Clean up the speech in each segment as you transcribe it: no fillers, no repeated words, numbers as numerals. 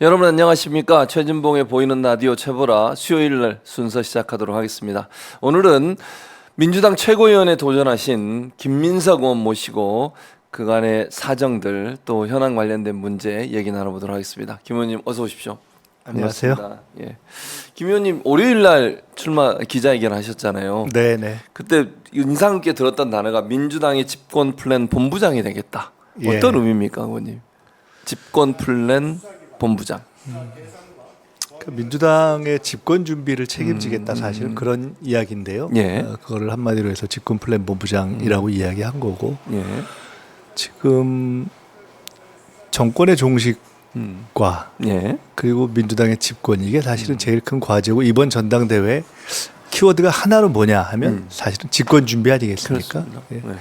여러분 안녕하십니까? 최진봉의 보이는 라디오 최보라 수요일 순서 시작하도록 하겠습니다. 오늘은 민주당 최고위원에 도전하신 김민석 의원 모시고 그간의 사정들 또 현안 관련된 문제 얘기 나눠보도록 하겠습니다. 김 의원님 어서 오십시오. 안녕하세요. 반갑습니다. 예. 김 의원님 월요일 날 출마 기자회견 하셨잖아요. 네네. 그때 인상 깊게 들었던 단어가 민주당의 집권 플랜 본부장이 되겠다. 예. 어떤 의미입니까, 의원님? 집권 플랜 본부장. 그 민주당의 집권 준비를 책임지겠다 사실은 그런 이야기인데요. 예. 그거를 한마디로 해서 집권 플랜 본부장이라고 이야기한 거고 예. 지금 정권의 종식과 예. 그리고 민주당의 집권 이게 사실은 제일 큰 과제고 이번 전당대회 키워드가 하나로 뭐냐 하면 사실은 집권 준비 아니겠습니까? 예. 네.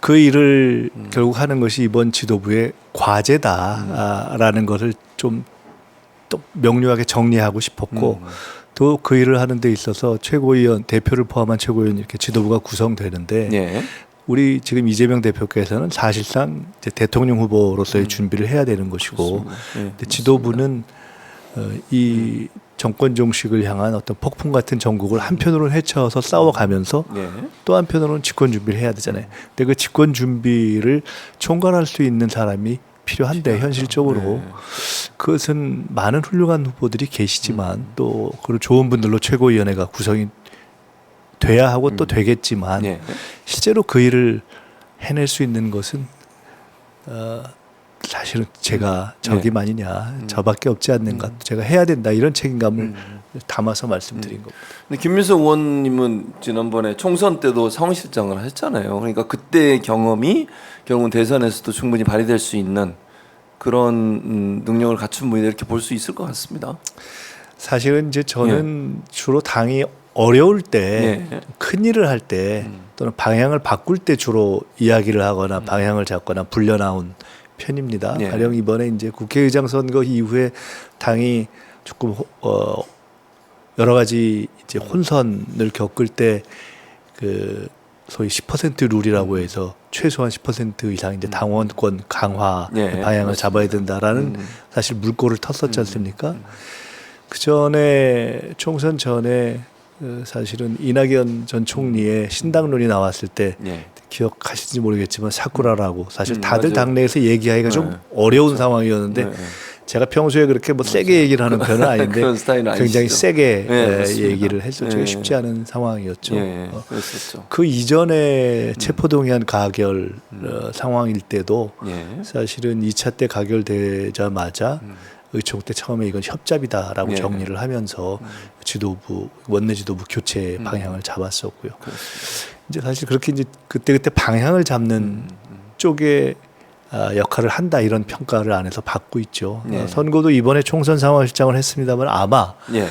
그 일을 결국 하는 것이 이번 지도부의 과제다라는 것을 좀 또 명료하게 정리하고 싶었고 또 그 일을 하는 데 있어서 최고위원 대표를 포함한 최고위원 이렇게 지도부가 구성되는데 예. 우리 지금 이재명 대표께서는 사실상 이제 대통령 후보로서의 준비를 해야 되는 것이고 예. 근데 지도부는 이 정권 종식을 향한 어떤 폭풍 같은 전국을 한편으로는 헤쳐서 싸워가면서 예. 또 한편으로는 집권 준비를 해야 되잖아요. 근데 그 집권 준비를 총괄할 수 있는 사람이 필요한데 현실적으로 그것은 많은 훌륭한 후보들이 계시지만 또 그리고 좋은 분들로 최고위원회가 구성이 돼야 하고 또 되겠지만 예. 실제로 그 일을 해낼 수 있는 것은 사실은 제가 적임아니냐 저밖에 없지 않는가 제가 해야 된다 이런 책임감을 담아서 말씀드린 겁니다. 근데 김민석 의원님은 지난번에 총선 때도 상원실장을 하셨잖아요. 그러니까 그때의 경험이 결국은 대선에서도 충분히 발휘될 수 있는 그런 능력을 갖춘 분이다 이렇게 볼 수 있을 것 같습니다. 사실은 이제 저는 주로 당이 어려울 때 예. 큰 일을 할 때 또는 방향을 바꿀 때 주로 이야기를 하거나 방향을 잡거나 불려 나온 편입니다. 예. 가령 이번에 이제 국회의장 선거 이후에 당이 조금 여러 가지 이제 혼선을 겪을 때 그 소위 10% 룰이라고 해서 최소한 10% 이상 이제 당원권 강화 예. 방향을 잡아야 된다라는 사실 물꼬를 텄었지 않습니까? 그 전에 총선 전에 사실은 이낙연 전 총리의 신당론이 나왔을 때 예. 기억하실지 모르겠지만 사쿠라라고 사실 다들 맞아요. 당내에서 얘기하기가 좀 네. 어려운 상황이었는데 네. 제가 평소에 그렇게 뭐 세게 얘기를 하는 편은 아닌데 그런 스타일은 굉장히 아니시죠? 세게 네, 맞습니다. 얘기를 했었죠. 네. 쉽지 않은 상황이었죠. 예. 그랬었죠. 그 이전에 체포동의안 가결 상황일 때도 예. 사실은 2차 때 가결되자마자 의총 때 처음에 이건 협잡이다라고 예. 정리를 하면서 지도부 원내 지도부 교체 방향을 잡았었고요. 이제 사실 그렇게 이제 그때 방향을 잡는 쪽에 역할을 한다 이런 평가를 안에서 받고 있죠. 예. 선거도 이번에 총선 상황실장을 했습니다만 아마 예.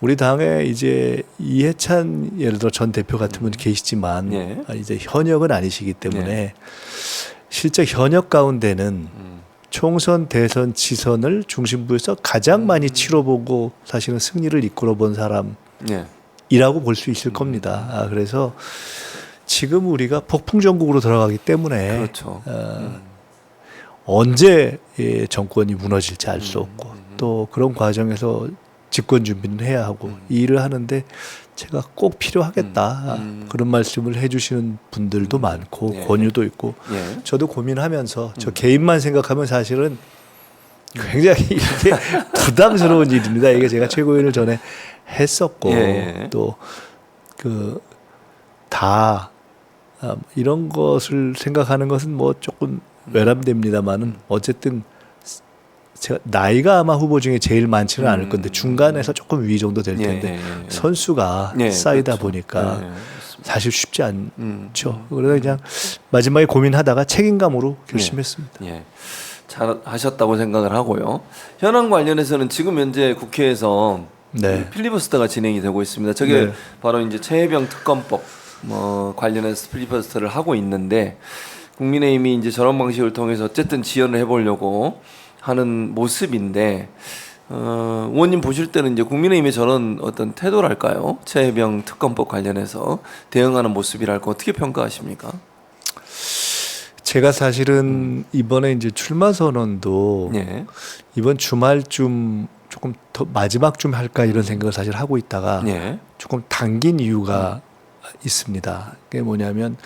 우리 당에 이제 이해찬 예를 들어 전 대표 같은 분 계시지만 예. 이제 현역은 아니시기 때문에 실제 현역 가운데는 총선, 대선, 지선을 중심부에서 가장 많이 치러보고 사실은 승리를 이끌어본 사람이라고 예. 볼 수 있을 겁니다. 그래서 지금 우리가 폭풍 전국으로 들어가기 때문에 그렇죠. 언제 정권이 무너질지 알 수 없고 또 그런 과정에서 집권 준비는 해야 하고 이 일을 하는데 제가 꼭 필요하겠다 그런 말씀을 해주시는 분들도 많고 예. 권유도 있고 예. 저도 고민하면서 저 개인만 생각하면 사실은 굉장히 이게 부담스러운 일입니다. 이게 제가 최고위원을 전에 했었고 예. 또 다 이런 것을 생각하는 것은 뭐 조금 외람됩니다만은 어쨌든 제가 나이가 아마 후보 중에 제일 많지는 않을 건데 중간에서 조금 위 정도 될 텐데 선수가 쌓이다 그렇죠. 보니까 예. 사실 쉽지 않죠. 그래서 그냥 마지막에 고민하다가 책임감으로 결심했습니다. 예. 잘 하셨다고 생각을 하고요. 현안 관련해서는 지금 현재 국회에서 네. 필리버스터가 진행이 되고 있습니다. 저게 네. 바로 이제 최혜병 특검법 관련해서 필리버스터를 하고 있는데 국민의힘이 이제 저런 방식을 통해서 어쨌든 지연을 해보려고 하는 모습인데 의원님 보실 때는 이제 국민의힘의 저런 어떤 태도랄까요? 최혜병 특검법 관련해서 대응하는 모습이랄까 어떻게 평가하십니까? 제가 사실은 이번에 이제 출마 선언도 예. 이번 주말쯤 조금 더 마지막쯤 할까 이런 생각을 사실 하고 있다가 예. 조금 당긴 이유가 있습니다. 그게 뭐냐면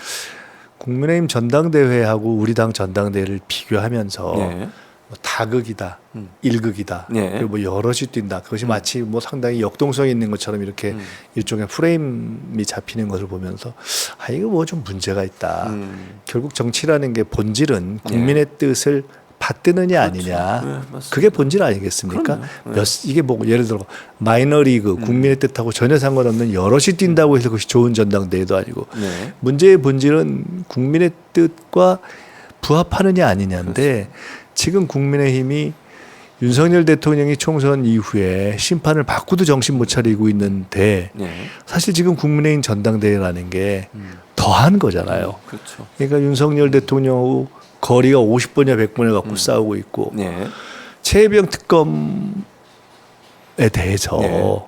국민의힘 전당대회하고 우리 당 전당대회를 비교하면서 예. 뭐 다극이다, 음. 일극이다, 예. 그리고 뭐 여럿이 뛴다. 그것이 마치 뭐 상당히 역동성이 있는 것처럼 이렇게 일종의 프레임이 잡히는 것을 보면서 아 이거 뭐 좀 문제가 있다. 결국 정치라는 게 본질은 국민의 뜻을 받드느냐 아니냐. 네, 맞습니다. 그게 본질 아니겠습니까? 그럼요. 이게 뭐 예를 들어 마이너리그 국민의 뜻하고 전혀 상관없는 여럿이 뛴다고 해서 그것이 좋은 전당대회도 아니고 네. 문제의 본질은 국민의 뜻과 부합하느냐 아니냐인데 지금 국민의힘이 윤석열 대통령이 총선 이후에 심판을 받고도 정신 못 차리고 있는데 네. 사실 지금 국민의힘 전당대회라는 게 더한 거잖아요. 그렇죠. 그러니까 윤석열 대통령하고 거리가 50번이나 100번을 갖고 싸우고 있고 네. 최혜병 특검에 대해서 네.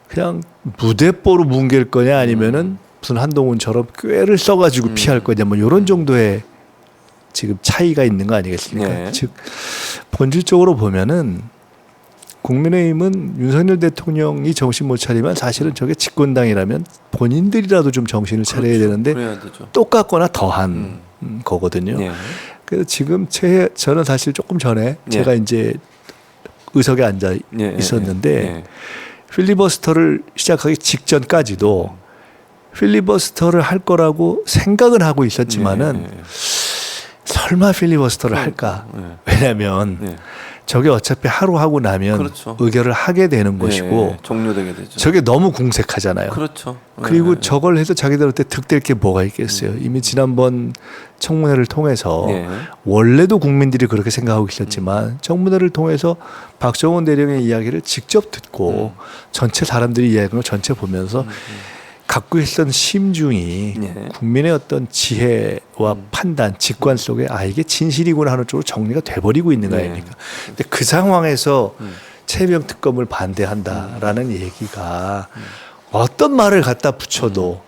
그냥 무대뽀로 뭉갤 거냐 아니면은 무슨 한동훈처럼 꾀를 써가지고 피할 거냐 뭐 이런 정도의 지금 차이가 있는 거 아니겠습니까? 네. 즉 본질적으로 보면은 국민의힘은 윤석열 대통령이 정신 못 차리면 사실은 저게 집권당이라면 본인들이라도 좀 정신을 차려야 그렇죠. 되는데 그래야 되죠. 똑같거나 더한 거거든요. 네. 그래서 지금 저는 사실 조금 전에 예. 제가 이제 의석에 앉아 예, 있었는데 예. 필리버스터를 시작하기 직전까지도 필리버스터를 할 거라고 생각은 하고 있었지만은 예. 설마 필리버스터를 할까? 예. 왜냐하면 예. 저게 어차피 하루 하고 나면 그렇죠. 의결을 하게 되는 것이고 예. 종료되게 되죠. 저게 너무 궁색하잖아요. 그렇죠. 그리고 예. 저걸 해서 자기들한테 득될 게 뭐가 있겠어요. 이미 지난번 청문회를 통해서 예. 원래도 국민들이 그렇게 생각하고 있었지만 청문회를 통해서 박정원 대령의 이야기를 직접 듣고 전체 사람들이 이야기하는 걸 전체 보면서 갖고 있었던 심중이 예. 국민의 어떤 지혜와 판단, 직관 속에 아 이게 진실이구나 하는 쪽으로 정리가 돼버리고 있는 거 네. 아닙니까? 근데 그 상황에서 최병 특검을 반대한다라는 얘기가 어떤 말을 갖다 붙여도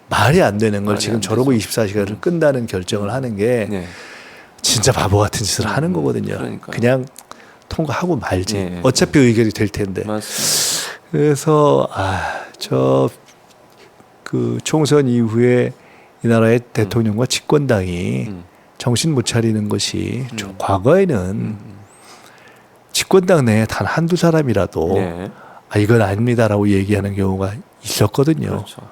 말이 안 되는 걸 말이 지금 안 저러고 되죠. 24시간을 끈다는 결정을 하는 게 예. 진짜 바보 같은 짓을 하는 거거든요. 그러니까요. 그냥 통과하고 말지. 예. 어차피 의결이 될 텐데. 맞습니다. 그래서 그 총선 이후에 이 나라의 대통령과 집권당이 정신 못 차리는 것이 과거에는 집권당 내에 단 한두 사람이라도 예. 아 이건 아닙니다라고 얘기하는 경우가 있었거든요. 그렇죠.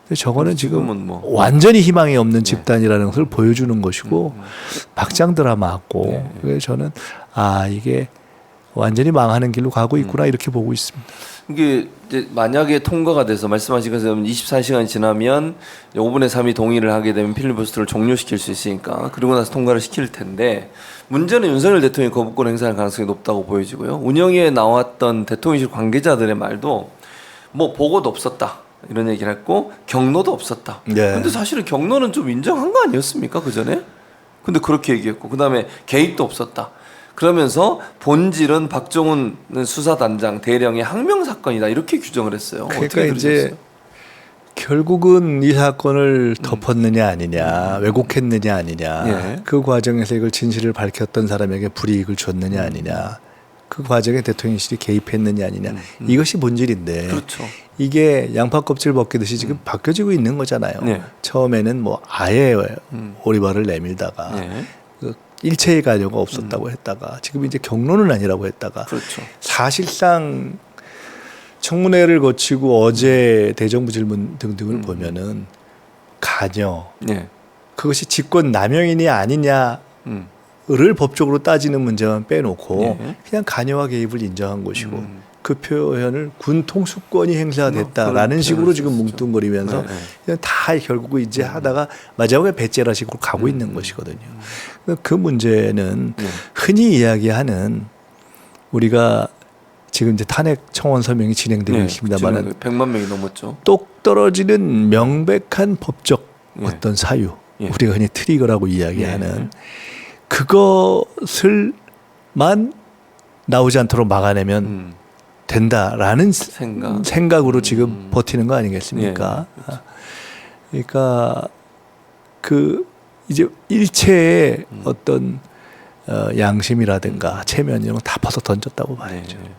근데 저거는 지금 지금은 뭐 완전히 희망이 없는 집단이라는 것을 보여주는 것이고 막장 드라마고 네. 그래서 저는 아 이게 완전히 망하는 길로 가고 있구나 이렇게 보고 있습니다. 이게 이제 만약에 통과가 돼서 말씀하신 것처럼 24시간이 지나면 5분의 3이 동의를 하게 되면 필리버스터를 종료시킬 수 있으니까 그리고 나서 통과를 시킬 텐데 문제는 윤석열 대통령이 거부권 행사할 가능성이 높다고 보여지고요. 운영위에 나왔던 대통령실 관계자들의 말도 뭐 보고도 없었다 이런 얘기를 했고 경로도 없었다. 네. 근데 사실은 경로는 좀 인정한 거 아니었습니까 그 전에? 근데 그렇게 얘기했고 그 다음에 개입도 없었다. 그러면서 본질은 박정훈 수사단장 대령의 항명 사건이다 이렇게 규정을 했어요. 그러니까 어떻게 이제 들으셨어요? 결국은 이 사건을 덮었느냐 아니냐 왜곡했느냐 아니냐 예. 그 과정에서 이걸 진실을 밝혔던 사람에게 불이익을 줬느냐 아니냐 그 과정에 대통령실이 개입했느냐 아니냐 이것이 본질인데 그렇죠. 이게 양파 껍질 벗기듯이 지금 바뀌어지고 있는 거잖아요. 네. 처음에는 뭐 아예 오리발을 내밀다가 네. 그 일체의 가려가 없었다고 했다가 지금 이제 경로는 아니라고 했다가 그렇죠. 사실상 청문회를 거치고 어제 대정부 질문 등등을 보면은 간여 네. 그것이 직권 남용이냐 아니냐를 법적으로 따지는 문제만 빼놓고 네. 그냥 간여와 개입을 인정한 것이고 그 표현을 군 통수권이 행사됐다라는 그런 식으로 표현을 지금 썼죠. 뭉뚱거리면서 네, 네. 그냥 다 결국 이제 하다가 마지막에 배째라식으로 가고 있는 것이거든요. 그 문제는 흔히 이야기하는 우리가 지금 이제 탄핵 청원 서명이 진행되고 있습니다만은 100만 명이 넘었죠. 똑 떨어지는 명백한 법적 예. 어떤 사유 예. 우리가 흔히 트리거라고 이야기하는 예. 그것을만 나오지 않도록 막아내면 된다라는 생각으로 지금 버티는 거 아니겠습니까? 예. 그렇죠. 그러니까 그 이제 일체의 어떤 양심이라든가 체면 이런 거 다 벗어 던졌다고 봐야죠. 네.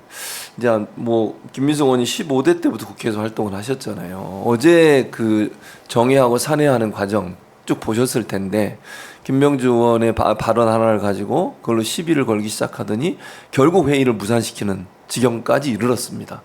이제 뭐 김민석 의원이 15대 때부터 국회에서 활동을 하셨잖아요. 어제 그 정의하고 산회하는 과정 쭉 보셨을 텐데 김명주 의원의 발언 하나를 가지고 그걸로 시비를 걸기 시작하더니 결국 회의를 무산시키는 지경까지 이르렀습니다.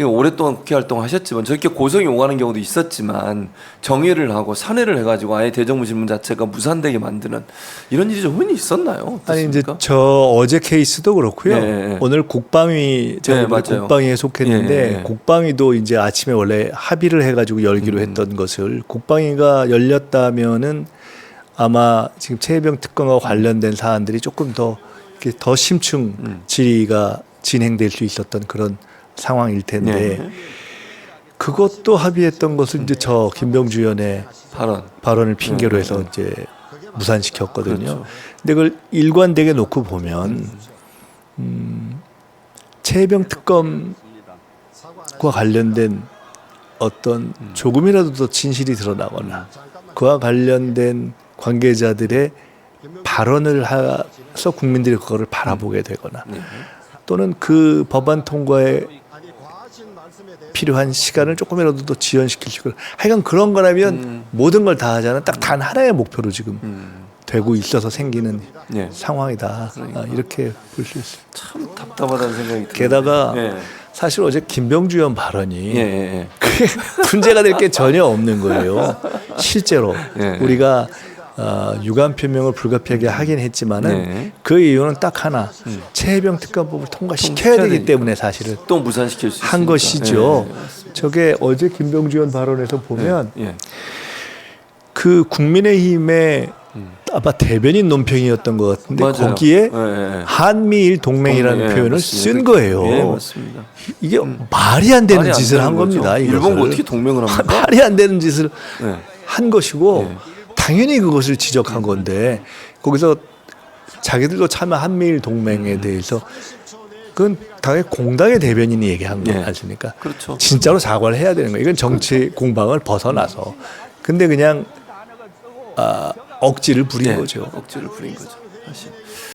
오랫동안 국회 활동을 하셨지만 저렇게 고성이 오가는 경우도 있었지만 정의를 하고 산회를 해가지고 아예 대정부 질문 자체가 무산되게 만드는 이런 일이 좀 흔히 있었나요? 어떻습니까? 아니 이제 저 어제 케이스도 그렇고요. 네. 오늘 국방위 제가 네, 맞아요. 국방위에 속했는데 네. 국방위도 이제 아침에 원래 합의를 해가지고 열기로 했던 것을 국방위가 열렸다면은 아마 지금 최혜병 특검과 관련된 사안들이 조금 더 이렇게 더 심층 질의가 진행될 수 있었던 그런 상황일 텐데 네. 그것도 합의했던 것을 이제 저 김병주 의원의 발언을 핑계로 해서 이제 무산시켰거든요. 그렇죠. 근데 그걸 일관되게 놓고 보면 최혜병 특검과 관련된 어떤 조금이라도 더 진실이 드러나거나 그와 관련된 관계자들의 발언을 해서 국민들이 그거를 바라보게 되거나 또는 그 법안 통과에 필요한 시간을 조금이라도 더 지연시킬 수 있고 하여간 그런 거라면 모든 걸 다 하자는 딱 단 하나의 목표로 지금 되고 있어서 생기는 상황이다. 이렇게 볼 수 있어요. 참 답답하다는 생각이 들어요. 게다가 사실 어제 김병주 의원 발언이 그게 문제가 될 게 전혀 없는 거예요. 실제로 우리가 유감 표명을 불가피하게 하긴 했지만은 그 이유는 딱 하나 최혜병 특검법을 통과시켜야 되기 때문에 사실은 또 무산시킬 수 한 있으니까. 것이죠. 저게 어제 김병주 의원 발언에서 보면 그 국민의힘의 아마 대변인 논평이었던 것 같은데 맞아요. 거기에 한미일 동맹이라는 표현을 맞습니다. 쓴 거예요. 맞습니다. 이게 말이 안 되는 말이 안 짓을 되는 한 거죠. 겁니다. 일본과 이것을. 어떻게 동맹을 합니까? 말이 안 되는 짓을 한 것이고 당연히 그것을 지적한 건데 거기서 자기들도 참여 한미일 동맹에 대해서 그건 당연히 공당의 대변인이 얘기한 거 아닙니까? 그렇죠. 진짜로 사과를 해야 되는 거예요. 이건 정치 공방을 벗어나서. 근데 그냥 억지를 부린 거죠. 억지를 부린 거죠. 사실.